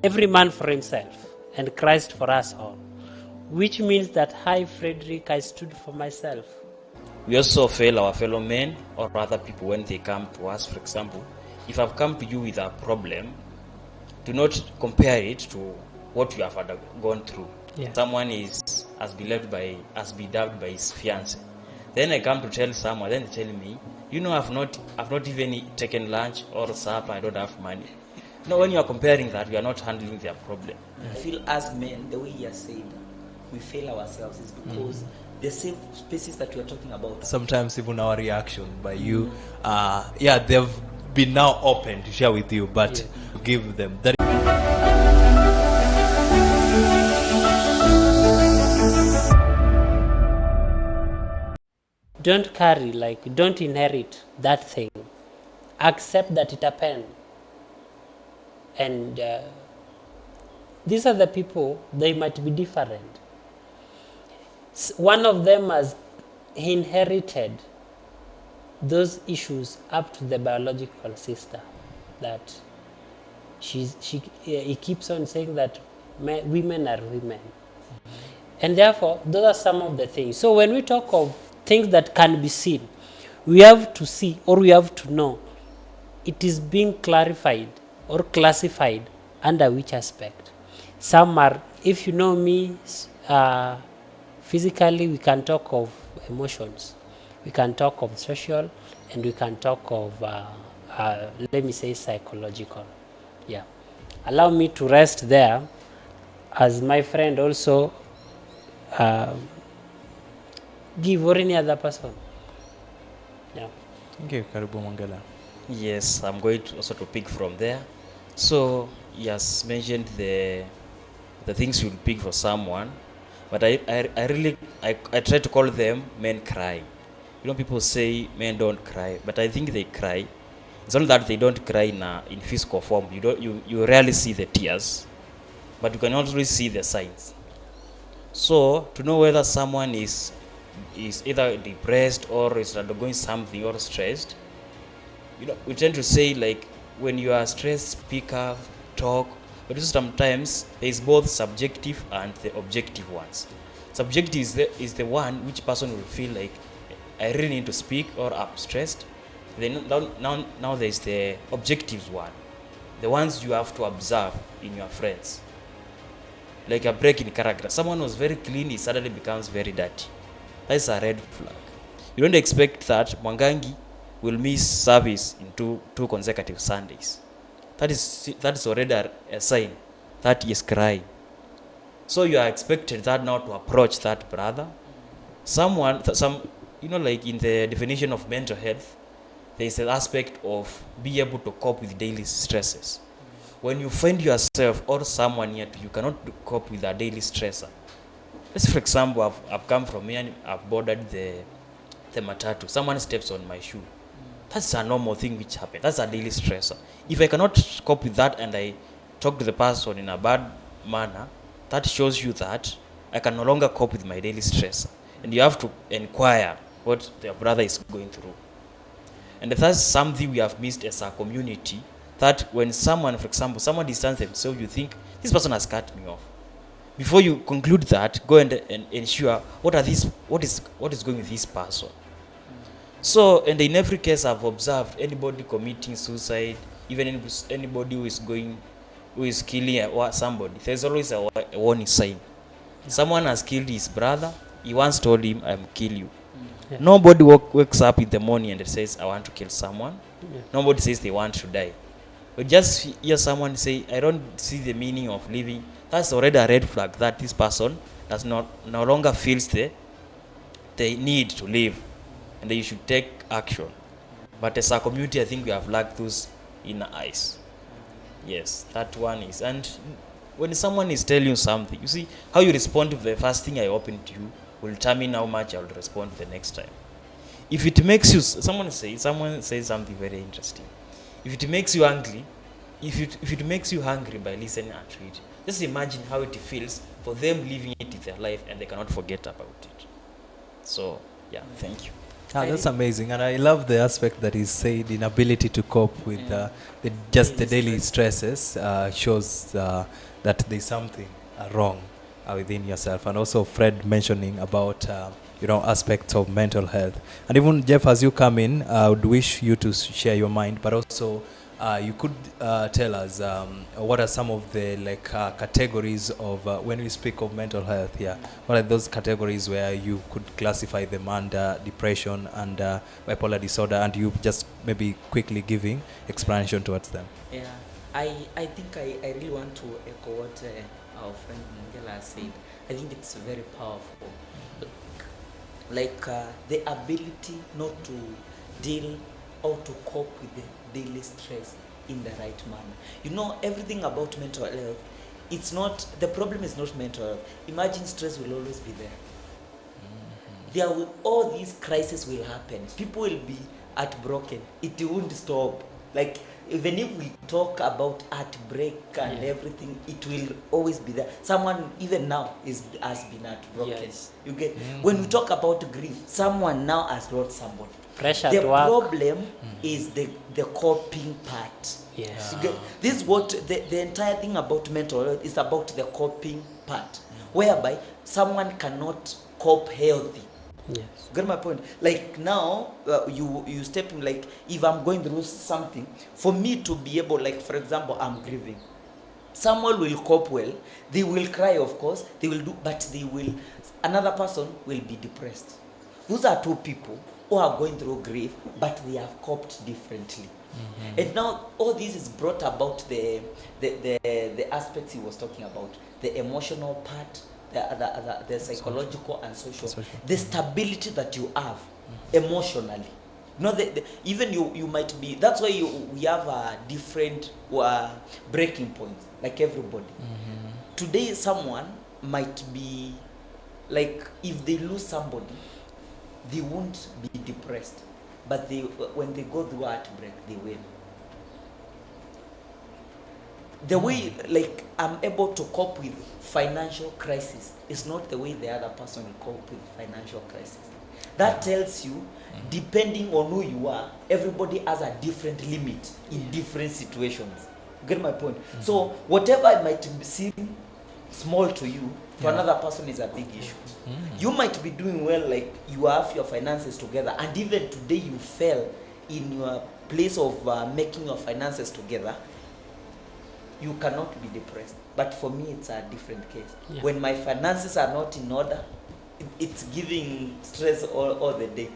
every man for himself and Christ for us all, which means that I, Frederick, I stood for myself. We also fail our fellow men or other people when they come to us. For example, if I've come to you with a problem, do not compare it to what you have gone through. Yeah. Someone has been loved by his fiance. Then I come to tell someone, then they tell me, I've not even taken lunch or supper, I don't have money. When you are comparing that, you are not handling their problem. I feel as men, the way you said, we fail ourselves is because the safe spaces that we are talking about. Sometimes even our reaction by you, they've been now open to share with you, but give them that. Don't inherit that thing. Accept that it happened. And these are the people, they might be different. One of them has inherited those issues up to the biological sister, that he keeps on saying that women are women. And therefore, those are some of the things. So when we talk of things that can be seen, we have to see, or we have to know, it is being clarified or classified under which aspect. Some are, if you know me, physically, we can talk of emotions, we can talk of social, and we can talk of, let me say, psychological. Yeah. Allow me to rest there, as my friend also give, or any other person. Yeah. Thank you, Karibu Mangala. Yes, I'm going to also to pick from there. So he has mentioned the things you'll pick for someone, but I try to call them men crying. People say men don't cry, but I think they cry. It's only that they don't cry in physical form. You rarely see the tears, but you can always see the signs. So to know whether someone is either depressed or is undergoing something or stressed, we tend to say, like, when you are stressed, speak up, talk. But sometimes there is both subjective and the objective ones. Subjective is the one which person will feel like, I really need to speak, or I'm stressed. Then now there is the objective one, the ones you have to observe in your friends. Like a break in character. Someone was very clean, he suddenly becomes very dirty. That's a red flag. You don't expect that Mwangangi will miss service in two consecutive Sundays. That is already a sign that he is crying. So you are expected that now to approach that brother. Like in the definition of mental health, there is an aspect of being able to cope with daily stresses. When you find yourself or someone near to you cannot cope with a daily stressor. Let's, for example, I've come from here and I've boarded the matatu. Someone steps on my shoe. That's a normal thing which happens. That's a daily stressor. If I cannot cope with that and I talk to the person in a bad manner, that shows you that I can no longer cope with my daily stressor. And you have to inquire what your brother is going through. And that's something we have missed as a community, that when someone, for example, someone distances themselves, you think, this person has cut me off. Before you conclude that, go and ensure what is going with this person. So, and in every case I've observed, anybody committing suicide, even anybody who is killing somebody, there's always a warning sign. Someone has killed his brother, he once told him, I will kill you. Yeah. Nobody wakes up in the morning and says, I want to kill someone. Yeah. Nobody says they want to die. But just hear someone say, I don't see the meaning of living. That's already a red flag that this person does no longer feels the need to live, and that you should take action. But as a community, I think we have lacked those inner eyes. Yes, that one is. And when someone is telling you something, you see, how you respond to the first thing I open to you will determine how much I will respond the next time. If it makes you, someone says something very interesting. If it makes you angry, if it makes you hungry by listening to it, just imagine how it feels for them living it in their life and they cannot forget about it. So, yeah, thank you. That's amazing, and I love the aspect that he said inability to cope with the daily stresses shows that there's something wrong within yourself, and also Fred mentioning about aspects of mental health, and even Jeff, as you come in, I would wish you to share your mind, but also you could tell us what are some of the categories of when we speak of mental health. Yeah, what are those categories where you could classify them under depression and bipolar disorder, and you just maybe quickly giving explanation towards them. Yeah, I think I really want to echo what our friend Mungela said. I think it's very powerful. Like the ability not to deal or to cope with the daily stress in the right manner. You know, everything about mental health, it's not, the problem is not mental health. Imagine stress will always be there. There will, all these crises will happen. People will be heartbroken. It won't stop. Like, even if we talk about heartbreak and everything, it will always be there. Someone even now has been heartbroken. Yes. You get, when we talk about grief, someone now has lost somebody. Pressure The to work. problem is the coping part. Yes. You get, this is what the entire thing about mental health is about, the coping part, whereby someone cannot cope healthy. Yes. Get my point? Like now, you step in, like if I'm going through something, for me to be able, like for example, I'm grieving. Someone will cope well. They will cry, of course. They will do, but they will. Another person will be depressed. Those are two people who are going through grief, but they have coped differently. And now all this is brought about the aspects he was talking about, the emotional part, the psychological and social. The stability that you have emotionally. You know, even you might be, that's why we have a different breaking points, like everybody. Today someone might be, like if they lose somebody, they won't be depressed, but when they go through heartbreak, they will. The way, like, I'm able to cope with financial crisis is not the way the other person will cope with financial crisis. That tells you, depending on who you are, everybody has a different limit in different situations. You get my point? So whatever might seem small to you, to another person is a big issue. You might be doing well, like you have your finances together, and even today you fell in your place of making your finances together, you cannot be depressed. But for me, it's a different case. When my finances are not in order, it's giving stress all the day.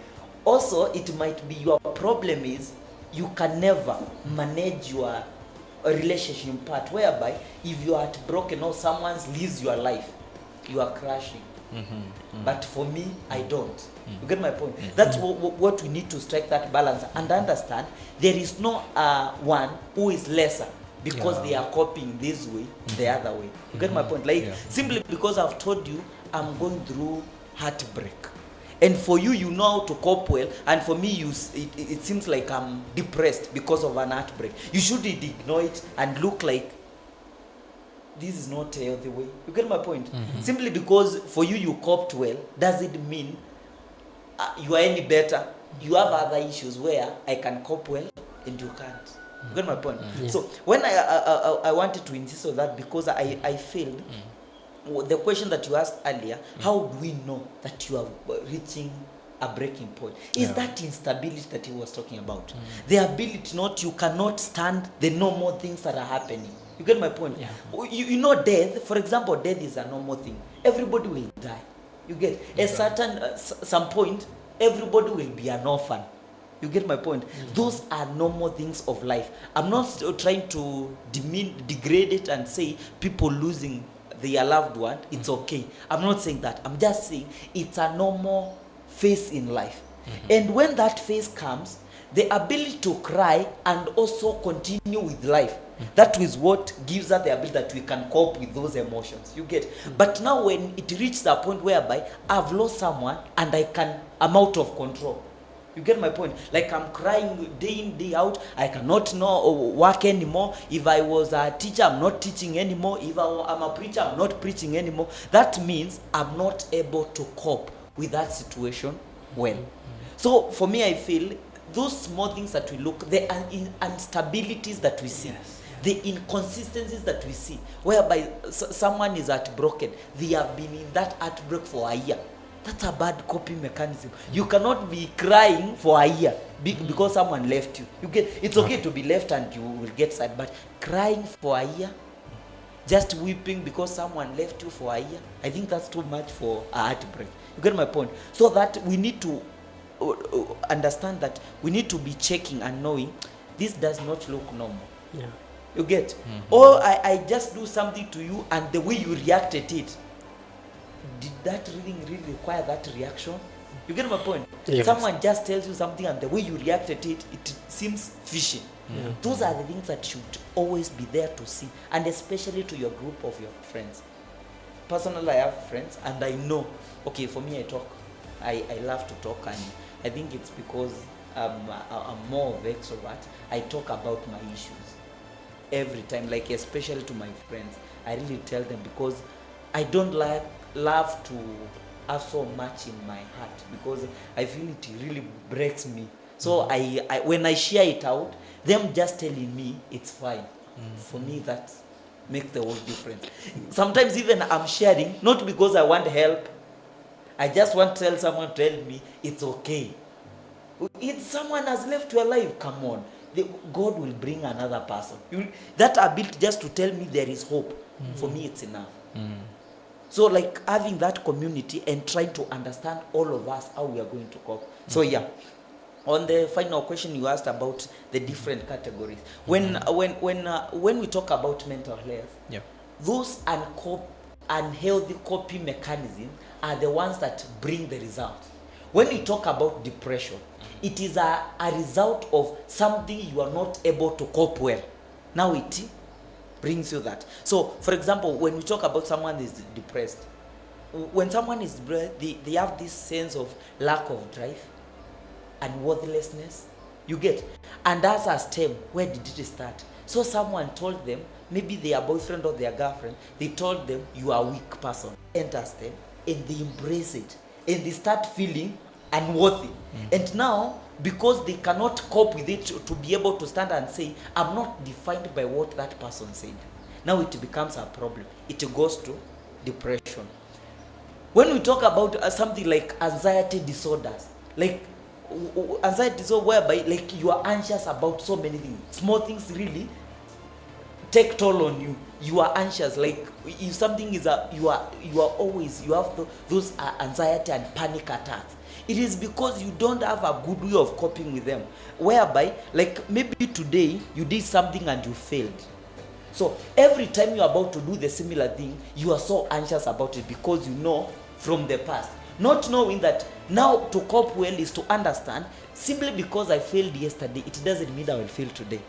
Also, it might be your problem is you can never manage your relationship part, whereby if you are heartbroken or someone leaves your life, you are crashing. But for me, I don't. You get my point? That's what we need to strike that balance and understand. There is no one who is lesser because they are coping this way, the other way. You get my point? Like simply because I've told you I'm going through heartbreak, and for you, you know how to cope well, and for me, it seems like I'm depressed because of an heartbreak. You should ignore it and look like this is not a healthy way. You get my point? Simply because for you, you coped well, does it mean you are any better? You have other issues where I can cope well and you can't. You get my point? So when I wanted to insist on that, because I failed, the question that you asked earlier, how do we know that you are reaching a breaking point? Is that instability that he was talking about? The ability you cannot stand the normal things that are happening. You get my point? You know, death, for example, death is a normal thing. Everybody will die. You get a certain some point, everybody will be an orphan. You get my point? Those are normal things of life. I'm not trying to degrade it and say people losing their loved one, it's okay. I'm not saying that. I'm just saying it's a normal phase in life. And when that phase comes, the ability to cry and also continue with life, that is what gives us the ability that we can cope with those emotions. You get? But now when it reaches a point whereby I've lost someone and I'm out of control. You get my point? Like I'm crying day in, day out. I cannot work anymore. If I was a teacher, I'm not teaching anymore. If I'm a preacher, I'm not preaching anymore. That means I'm not able to cope with that situation well. So for me, I feel those small things that we look, the instabilities that we see, the inconsistencies that we see, whereby someone is heartbroken, they have been in that heartbreak for a year. That's a bad coping mechanism. You cannot be crying for a year because someone left you. It's okay to be left and you will get sad, but crying for a year, just weeping because someone left you for a year, I think that's too much for a heartbreak. You get my point? So that we need to understand that we need to be checking and knowing this does not look normal. Yeah. You get? Or I just do something to you and the way you reacted it, did that really require that reaction? You get my point? Yes. Someone just tells you something and the way you reacted it, it seems fishy. Yeah. Those are the things that should always be there to see, and especially to your group of your friends. Personally, I have friends and I know, okay, for me I talk. I love to talk, and I think it's because I'm more of extrovert. I talk about my issues every time, like especially to my friends. I really tell them because I don't love to have so much in my heart because I feel it really breaks me. So I when I share it out, them just telling me it's fine. For me, that makes the whole difference. Sometimes even I'm sharing, not because I want help. I just want to tell someone to tell me it's okay. If someone has left your life, come on. God will bring another person. That ability just to tell me there is hope, for me it's enough. So like having that community and trying to understand all of us how we are going to cope. So yeah, on the final question you asked about the different categories. When we talk about mental health, those unhealthy coping mechanisms are the ones that bring the result. When we talk about depression, it is a result of something you are not able to cope well. Now it brings you that. So, for example, when we talk about someone is depressed, when someone is depressed, they have this sense of lack of drive and worthlessness. You get? And as a STEM, where did it start? So someone told them, maybe their boyfriend or their girlfriend, they told them, you are a weak person. Enters them, and they embrace it. And they start feeling unworthy. And now, because they cannot cope with it to be able to stand and say, I'm not defined by what that person said. Now it becomes a problem. It goes to depression. When we talk about something like anxiety disorders, like anxiety disorder whereby like you are anxious about so many things, small things really take toll on you. You are anxious, like if something is you are always, you have those anxiety and panic attacks. It is because you don't have a good way of coping with them, whereby like maybe today you did something and you failed. So every time you're about to do the similar thing, you are so anxious about it because you know from the past. Not knowing that now to cope well is to understand, simply because I failed yesterday, it doesn't mean I will fail today.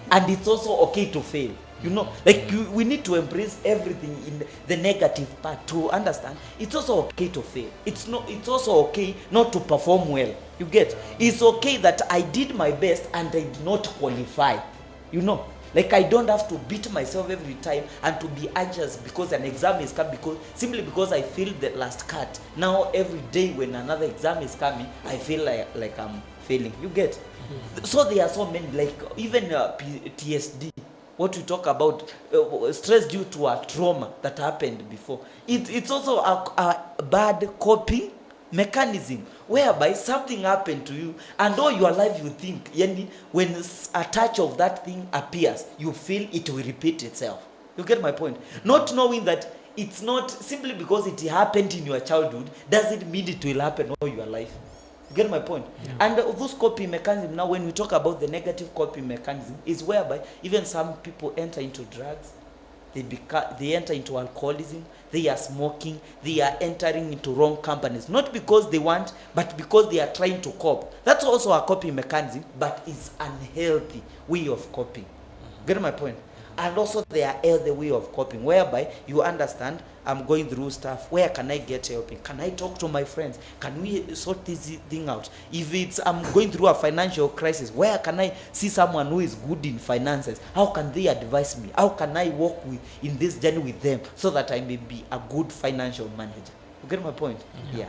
And it's also okay to fail. You know, like we need to embrace everything in the negative part to understand it's also okay to fail. It's also okay not to perform well. You get? It's okay that I did my best and I did not qualify. You know, like I don't have to beat myself every time and to be anxious because an exam is coming, simply because I failed the last cut. Now every day when another exam is coming, I feel like I'm failing. You get? So there are so many, like even PTSD. What we talk about, stress due to a trauma that happened before. It's also a bad coping mechanism, whereby something happened to you, and all your life you think, when a touch of that thing appears, you feel it will repeat itself. You get my point? Not knowing that it's not simply because it happened in your childhood, doesn't mean it will happen all your life. You get my point? Yeah. And those coping mechanisms, now when we talk about the negative coping mechanism, is whereby even some people enter into drugs, they enter into alcoholism, they are smoking, they are entering into wrong companies, not because they want, but because they are trying to cope. That's also a coping mechanism, but it's unhealthy way of coping. Get my point? And also they are healthy way of coping, whereby you understand, I'm going through stuff, where can I get help? Can I talk to my friends? Can we sort this thing out? If it's I'm going through a financial crisis, where can I see someone who is good in finances? How can they advise me? How can I walk in this journey with them so that I may be a good financial manager? You get my point? Yeah.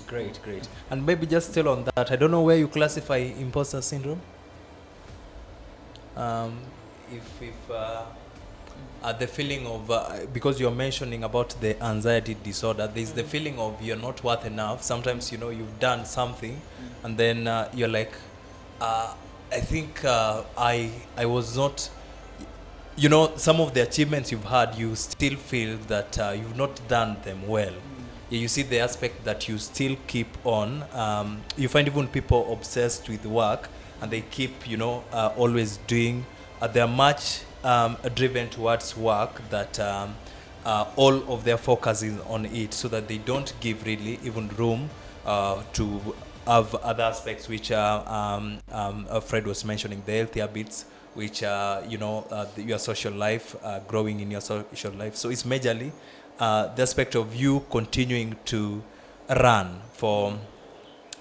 Great, great. And maybe just still on that, I don't know where you classify imposter syndrome. Um, if the feeling of because you're mentioning about the anxiety disorder, there's the feeling of you're not worth enough. Sometimes you've done something, and then you're like, I think I was not. Some of the achievements you've had, you still feel that you've not done them well. Yeah, you see the aspect that you still keep on. You find even people obsessed with work, and they keep, always doing. They're much driven towards work that all of their focus is on it, so that they don't give really even room to have other aspects which Fred was mentioning, the healthy habits, which your social life, growing in your social life. So it's majorly the aspect of you continuing to run for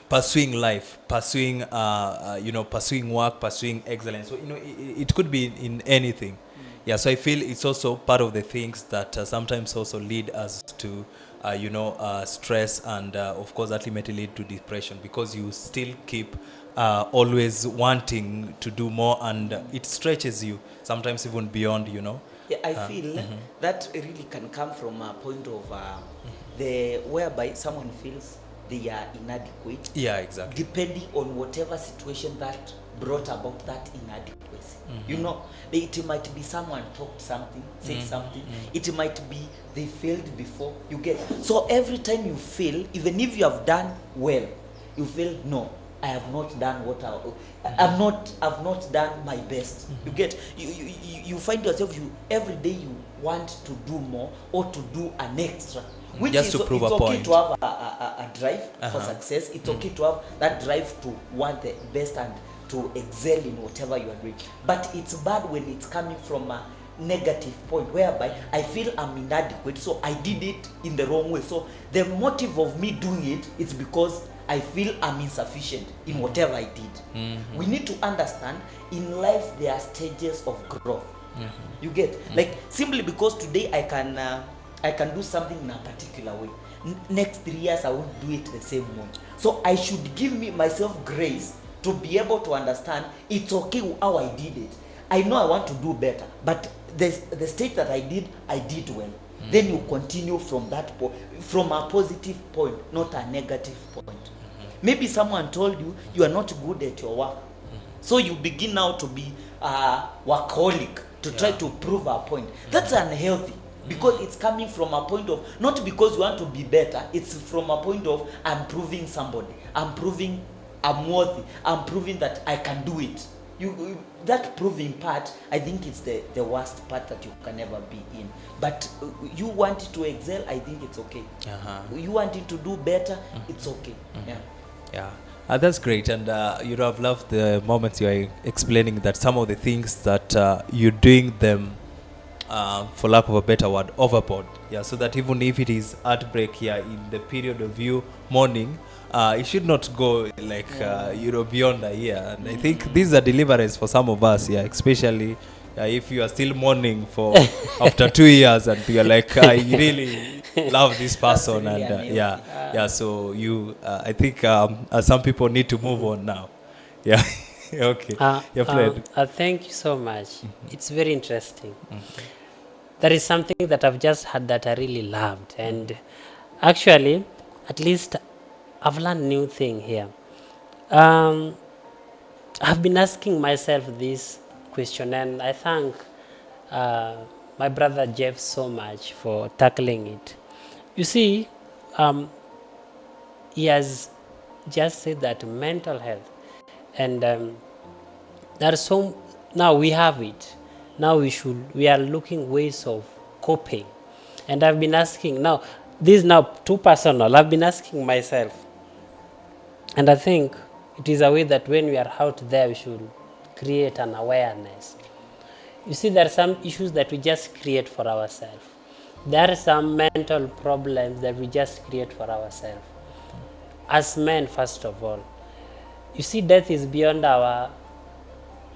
pursuing life, pursuing work, pursuing excellence. So it could be in anything. Yeah, so I feel it's also part of the things that sometimes also lead us to stress, and of course ultimately lead to depression, because you still keep always wanting to do more, and it stretches you sometimes even beyond. Yeah, I feel that really can come from a point of the whereby someone feels they are inadequate. Yeah, exactly. Depending on whatever situation that brought about that inadequacy. It might be someone talked something, said something. It might be they failed before. You get, so every time you fail, even if you have done well, you feel, no, I have not done what I've not done my best. You get, you find yourself, every day you want to do more or to do an extra, which just is, to prove it's a okay point. to have a drive for success. It's okay to have that drive to want the best and to excel in whatever you are doing. But it's bad when it's coming from a negative point, whereby I feel I'm inadequate, so I did it in the wrong way. So the motive of me doing it is because I feel I'm insufficient in whatever I did. We need to understand, in life there are stages of growth. You get, like, simply because today I can do something in a particular way, next 3 years I won't do it the same way. So I should give myself grace to be able to understand it's okay how I did it. I know I want to do better, but the state that I did well. Then you continue from that point, from a positive point, not a negative point. Maybe someone told you you are not good at your work, so you begin now to be a workaholic to try to prove a point. That's unhealthy, because it's coming from a point of, not because you want to be better, it's from a point of, I'm proving somebody, I'm proving I'm worthy, I'm proving that I can do it. That proving part, I think it's the worst part that you can ever be in. But you want to excel, I think it's okay. You wanting to do better, it's okay. Yeah, that's great. And I've loved the moments you are explaining that some of the things that you're doing them, for lack of a better word, overboard. Yeah, so that even if it is heartbreak here in the period of you mourning, it should not go like beyond a year. And I think these are deliverance for some of us. Yeah, especially if you are still mourning for after 2 years, and you're like, I really love this person, really and so I think some people need to move on now. Yeah. Okay. Fred. Thank you so much. It's very interesting. There is something that I've just had that I really loved, and actually, at least I've learned new thing here. I've been asking myself this question, and I thank my brother Jeff so much for tackling it. You see, he has just said that mental health, and there's so, now we have it. Now we are looking ways of coping, and I've been asking now. This is now too personal. I've been asking myself, and I think it is a way that when we are out there, we should create an awareness. You see, there are some issues that we just create for ourselves. There are some mental problems that we just create for ourselves. As men, first of all, you see, death is beyond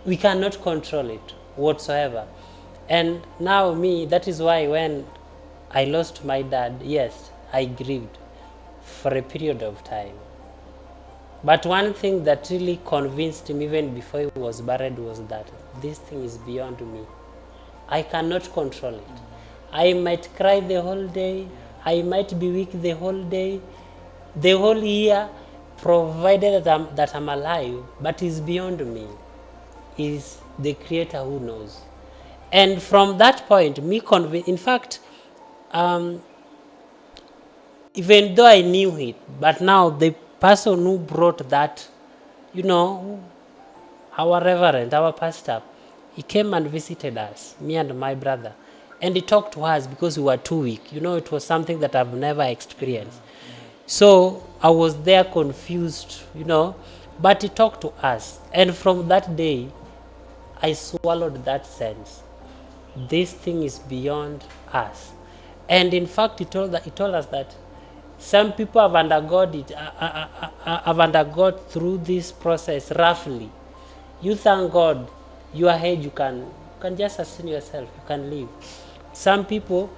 we cannot control it whatsoever. And now that is why when I lost my dad, yes, I grieved for a period of time. But one thing that really convinced him even before he was married was that this thing is beyond me. I cannot control it. I might cry the whole day, I might be weak the whole day, the whole year, provided that I'm alive, but it's beyond me. Is the Creator who knows. And from that point, me convinced, in fact, even though I knew it, but now the person who brought that, our reverend, our pastor, he came and visited us, me and my brother, and he talked to us because we were too weak. It was something that I've never experienced. So I was there confused, but he talked to us. And from that day, I swallowed that sense. This thing is beyond us. And in fact, he told us that some people have undergone it, have undergone through this process roughly. You thank God, your age, you can just sustain yourself, you can live. Some people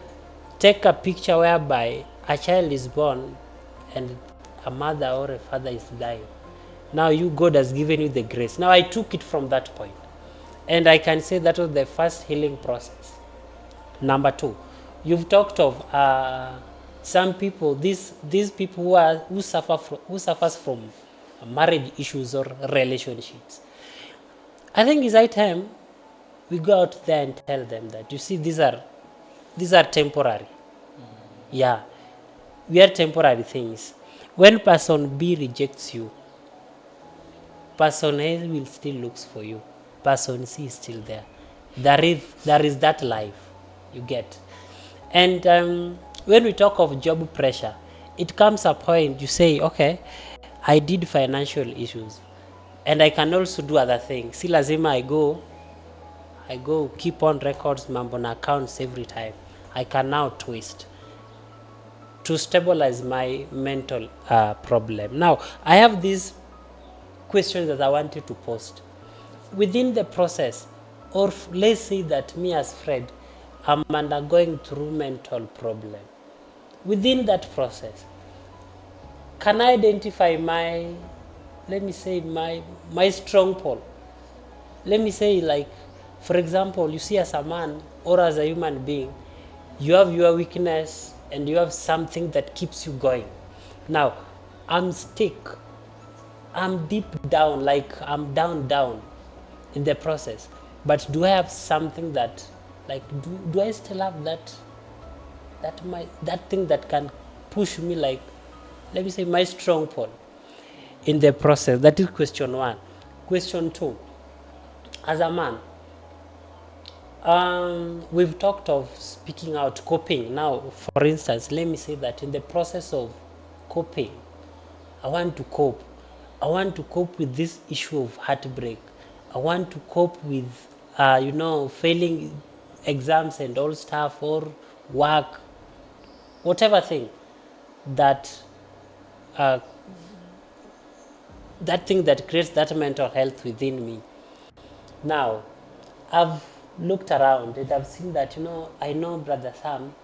take a picture whereby a child is born and a mother or a father is dying. Now God has given you the grace. Now I took it from that point. And I can say that was the first healing process. Number 2, you've talked of some people, these people who suffers from marriage issues or relationships. I think it's high time we go out there and tell them that, you see, these are temporary. Yeah, we are temporary things. When person B rejects you, person A will still looks for you. Person C is still there. There is that life you get. And when we talk of job pressure, it comes a point you say, okay, I did financial issues and I can also do other things. Si lazima I go keep on records, mambo na accounts every time. I can now twist to stabilize my mental problem. Now, I have these questions that I want you to post. Within the process, or let's say that me as Fred, I'm undergoing through mental problem. Within that process, can I identify my strong point? Let me say, like, for example, you see, as a man or as a human being, you have your weakness and you have something that keeps you going. Now, I'm stuck. I'm deep down, like I'm down in the process. But do I have something that, like, do I still have that thing that can push me, like, let me say, my strong point in the process? That is question 1. Question 2, as a man, we've talked of speaking out, coping. Now, for instance, let me say that in the process of coping, I want to cope. I want to cope with this issue of heartbreak. I want to cope with, failing exams and all stuff, or work, whatever thing that thing that creates that mental health within me. Now, I've looked around and I've seen that, I know Brother Sam,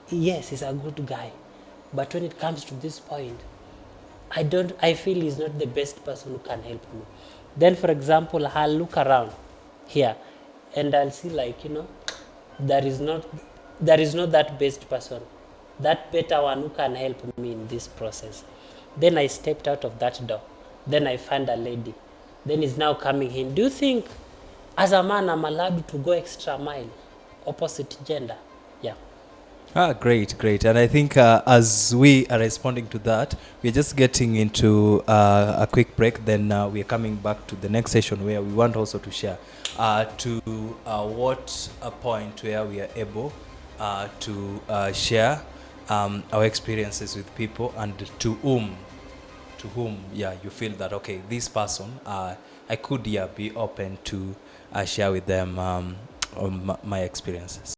yes, he's a good guy, but when it comes to this point, I feel he's not the best person who can help me. Then, for example, I'll look around here and I'll see, like, there is not that best person, that better one who can help me in this process. Then I stepped out of that door. Then I found a lady. Then he's now coming in. Do you think, as a man, I'm allowed to go extra mile, opposite gender? Yeah. Great. And I think as we are responding to that, we're just getting into a quick break. Then we are coming back to the next session where we want also to share to what a point where we are able to share our experiences with people, and to whom you feel that, okay, this person, I could be open to share with them my experiences.